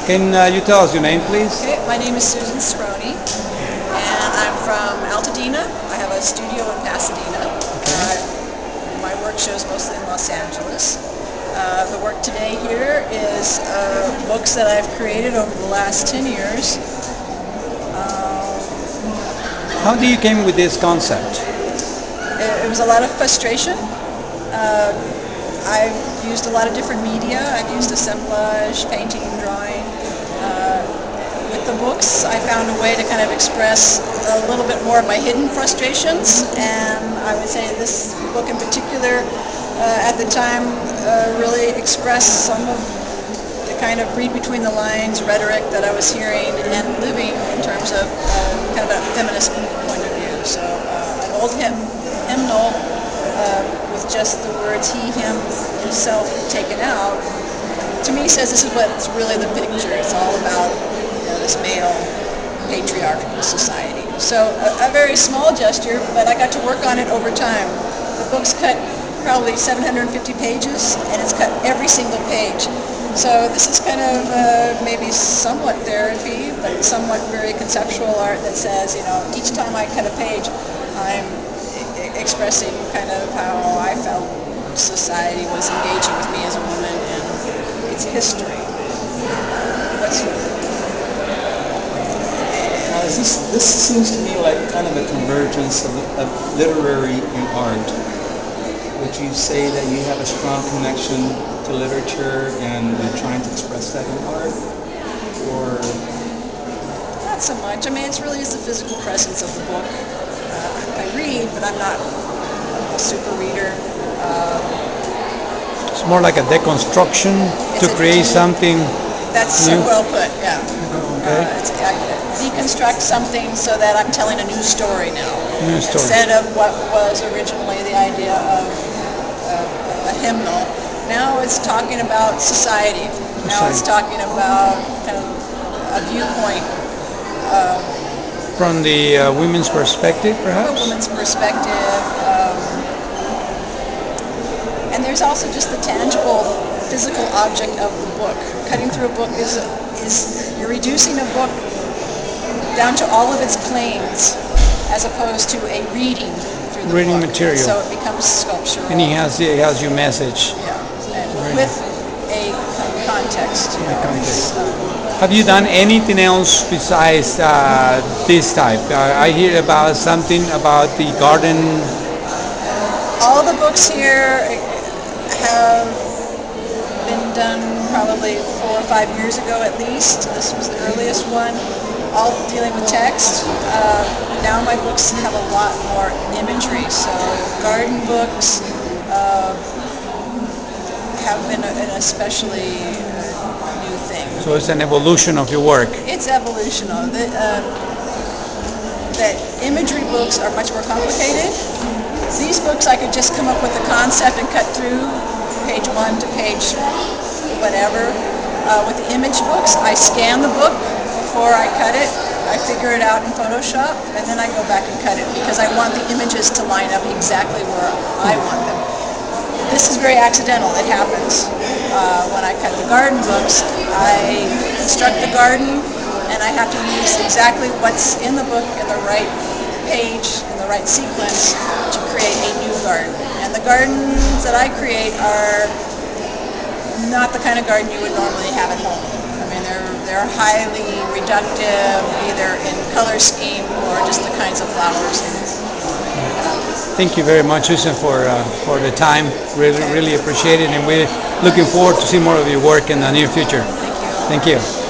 Can you tell us your name, please? Okay, my name is Sironi, and I'm from Altadena. I have a studio in Pasadena. My work shows mostly in Los Angeles. The work today here is books that I've created over the last 10 years. How did you came with this concept? It was a lot of frustration. I've used a lot of different media. I've used assemblage, painting, drawing. With the books, I found a way to kind of express a little bit more of my hidden frustrations, and I would say this book in particular, at the time, really expressed some of the kind of read between the lines rhetoric that I was hearing and living in terms of kind of a feminist point of view. So an old hymnal with just the words he, him, himself taken out, to me says this is what's really the picture. It's all about this male patriarchal society. So a very small gesture, but I got to work on it over time. The book's cut probably 750 pages, and it's cut every single page. So this is kind of maybe somewhat therapy, but somewhat very conceptual art that says, each time I cut a page, I'm expressing kind of how I felt society was engaging with me as a woman and its history. This seems to me like kind of a convergence of literary and art. Would you say that you have a strong connection to literature and you're trying to express that in art? Or not so much. I mean, it's really just the physical presence of the book. I read, but I'm not a super reader. It's more like a deconstruction to create something. That's new. So well put, yeah. Okay. I deconstruct something so that I'm telling a new story now. New story. Instead of what was originally the idea of a hymnal. Now it's talking about society. Now it's talking about kind of a viewpoint. From the women's perspective, perhaps? From a woman's perspective. And there's also just the tangible physical object of the book. Cutting through a book is you're reducing a book down to all of its claims, as opposed to a reading through the reading book. material. So it becomes sculptural. And he has your message. Yeah, and with a context. Have you done anything else besides this type? I hear about something about the garden. All the books here have been done probably 4 or 5 years ago at least. This was the earliest one, all dealing with text. Now my books have a lot more imagery, so garden books have been an especially new thing. So it's an evolution of your work. It's evolutional. That imagery books are much more complicated. These books I could just come up with a concept and cut through page 1 to page whatever. With the image books, I scan the book before I cut it. I figure it out in Photoshop, and then I go back and cut it because I want the images to line up exactly where I want them. This is very accidental. It happens. When I cut the garden books, I construct the garden, and I have to use exactly what's in the book in the right page, in the right sequence to create a new garden. And the gardens that I create are not the kind of garden you would normally have at home. I mean, they're highly reductive, either in color scheme or just the kinds of flowers. Thank you very much, Susan, for the time. Really appreciate it, and we're looking forward to see more of your work in the near future. Thank you. Thank you.